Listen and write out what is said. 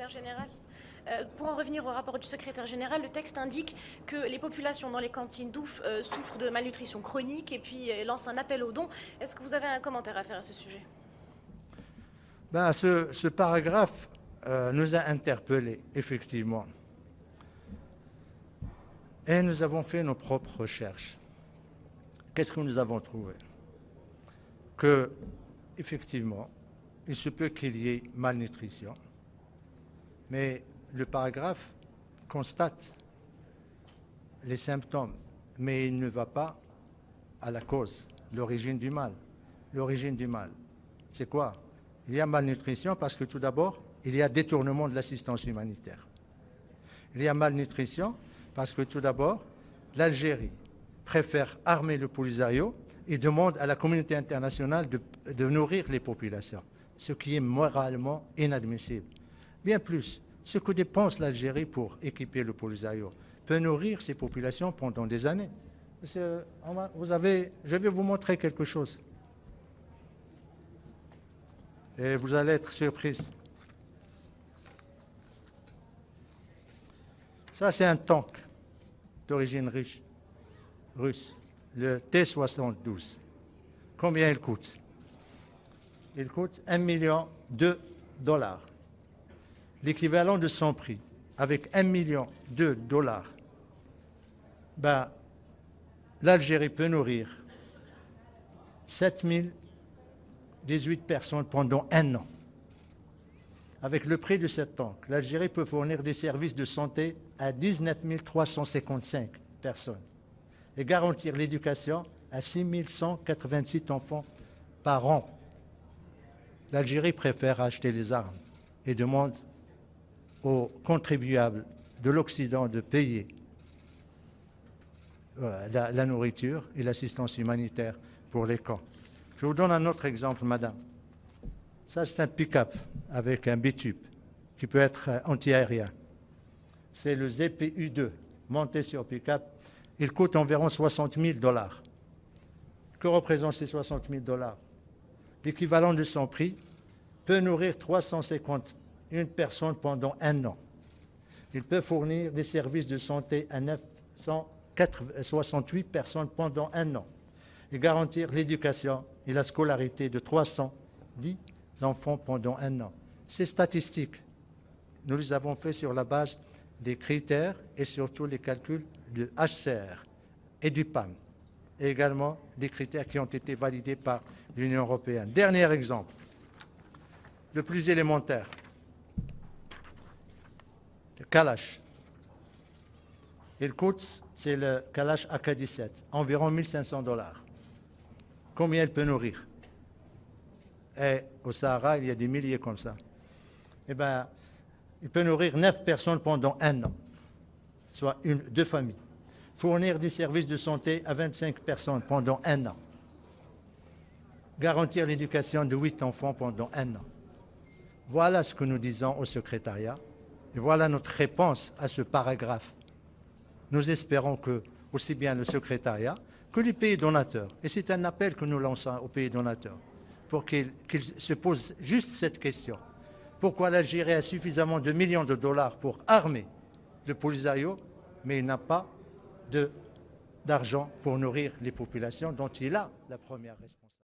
secrétaire général. Pour en revenir au rapport du secrétaire général, le texte indique que les populations dans les cantines d'Ouf souffrent de malnutrition chronique et puis lance un appel aux dons. Est-ce que vous avez un commentaire à faire à ce sujet? Ce paragraphe nous a interpellés, effectivement. Et nous avons fait nos propres recherches. Qu'est-ce que nous avons trouvé? Que, effectivement, il se peut qu'il y ait malnutrition, mais le paragraphe constate les symptômes, mais il ne va pas à la cause, l'origine du mal. L'origine du mal, c'est quoi? Il y a malnutrition parce que tout d'abord, il y a détournement de l'assistance humanitaire. Il y a malnutrition parce que tout d'abord, l'Algérie préfère armer le Polisario et demande à la communauté internationale de nourrir les populations, ce qui est moralement inadmissible. Bien plus, ce que dépense l'Algérie pour équiper le Polisario peut nourrir ces populations pendant des années. Je vais vous montrer quelque chose. Et vous allez être surprise. Ça, c'est un tank d'origine russe, le T-72. Combien il coûte? Il coûte 1,2 million. L'équivalent de son prix, avec 1,2 million, l'Algérie peut nourrir 7018 personnes pendant un an. Avec le prix de cette tank, l'Algérie peut fournir des services de santé à 19 355 personnes et garantir l'éducation à 6 186 enfants par an. L'Algérie préfère acheter les armes et demande aux contribuables de l'Occident de payer la nourriture et l'assistance humanitaire pour les camps. Je vous donne un autre exemple, madame. Ça, c'est un pick-up avec un bitube qui peut être anti-aérien. C'est le ZPU-2, monté sur pick-up. Il coûte environ 60 000 $. Que représentent ces 60 000 $? L'équivalent de son prix peut nourrir 351 personnes pendant un an. Il peut fournir des services de santé à 968 personnes pendant un an et garantir l'éducation et la scolarité de 310 enfants pendant un an. Ces statistiques, nous les avons faites sur la base des critères et surtout les calculs du HCR et du PAM, et également des critères qui ont été validés par l'Union européenne. Dernier exemple, le plus élémentaire, le Kalash. Il coûte, c'est le Kalash AK-17, environ 1 500 $. Combien il peut nourrir? Et au Sahara, il y a des milliers comme ça. Eh bien, il peut nourrir 9 personnes pendant un an, soit deux familles. Fournir des services de santé à 25 personnes pendant un an. Garantir l'éducation de 8 enfants pendant un an. Voilà ce que nous disons au secrétariat. Et voilà notre réponse à ce paragraphe. Nous espérons que, aussi bien le secrétariat que les pays donateurs, et c'est un appel que nous lançons aux pays donateurs, pour qu'ils se posent juste cette question. Pourquoi l'Algérie a suffisamment de millions de dollars pour armer le Polisario, mais il n'a pas d'argent pour nourrir les populations dont il a la première responsabilité?